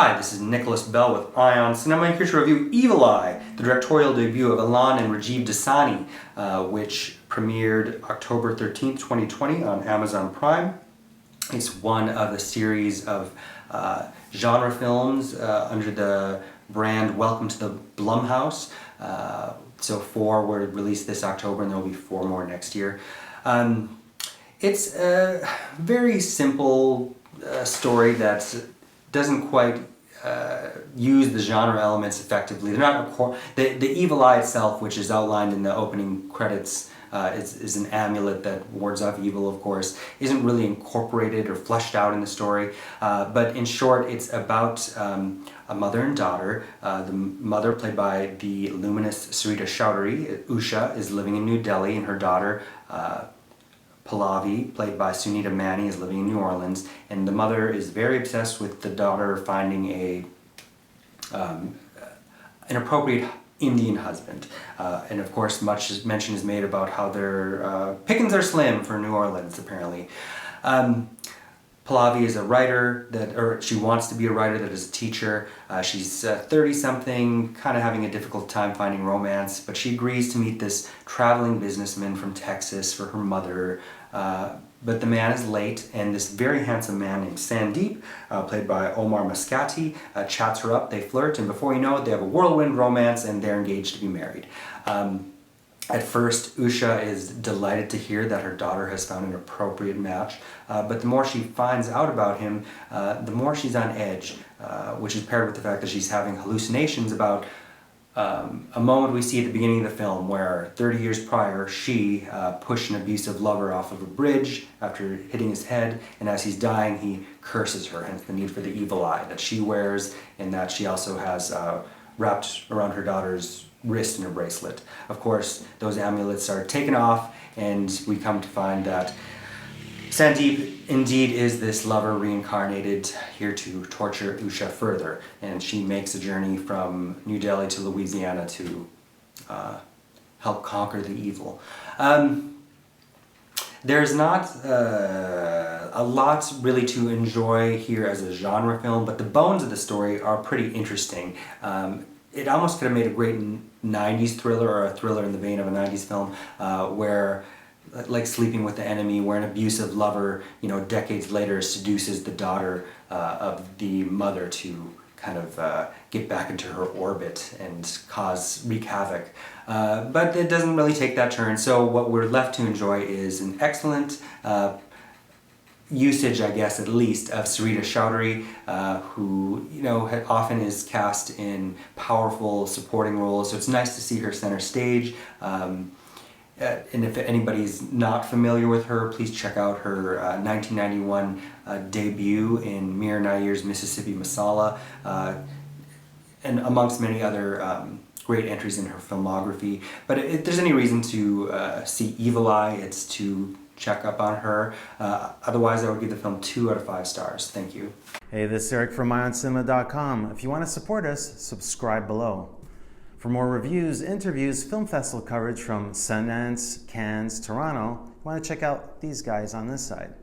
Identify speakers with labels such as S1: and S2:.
S1: Hi, this is Nicholas Bell with Ion Cinema, here to review Evil Eye, the directorial debut of Elan and Rajeev Dassani, which premiered October 13th, 2020 on Amazon Prime. It's one of a series of genre films under the brand Welcome to the Blumhouse. So 4 were released this October and there will be 4 more next year. It's a very simple story that doesn't quite use the genre elements effectively. They're not the Evil Eye itself, which is outlined in the opening credits, is an amulet that wards off evil, of course, isn't really incorporated or fleshed out in the story. But in short, it's about a mother and daughter. The mother, played by the luminous Sarita Choudhury, Usha, is living in New Delhi, and her daughter, Pallavi, played by Sunita Mani, is living in New Orleans, and the mother is very obsessed with the daughter finding an appropriate Indian husband. And of course, much mention is made about how their pickings are slim for New Orleans, apparently. Pallavi is a writer, or she wants to be a writer that is a teacher. She's 30-something, kind of having a difficult time finding romance, but she agrees to meet this traveling businessman from Texas for her mother. But the man is late, and this very handsome man named Sandeep, played by Omar Maskati, chats her up, they flirt, and before you know it, they have a whirlwind romance, and they're engaged to be married. At first, Usha is delighted to hear that her daughter has found an appropriate match, but the more she finds out about him, the more she's on edge, which is paired with the fact that she's having hallucinations about a moment we see at the beginning of the film where 30 years prior she pushed an abusive lover off of a bridge after hitting his head, and as he's dying he curses her, hence the need for the evil eye that she wears and that she also has wrapped around her daughter's wrist in a bracelet. Of course, those amulets are taken off and we come to find that Sandeep indeed is this lover reincarnated here to torture Usha further, and she makes a journey from New Delhi to Louisiana to help conquer the evil. There's not a lot really to enjoy here as a genre film, but the bones of the story are pretty interesting. It almost could have made a great 90s thriller, or a thriller in the vein of a 90s film, where, like Sleeping with the Enemy, where an abusive lover, decades later seduces the daughter of the mother to kind of get back into her orbit and wreak havoc. But it doesn't really take that turn, so what we're left to enjoy is an excellent usage, I guess, at least, of Sarita Choudhury, who, often is cast in powerful supporting roles, so it's nice to see her center stage. And if anybody's not familiar with her, please check out her 1991 debut in Mir Nair's Mississippi Masala, and amongst many other great entries in her filmography. But if there's any reason to see Evil Eye, it's to check up on her. Otherwise, I would give the film 2 out of 5 stars. Thank you.
S2: Hey, this is Eric from IonCinema.com. If you want to support us, subscribe below. For more reviews, interviews, film festival coverage from Sundance, Cannes, Toronto, you want to check out these guys on this side.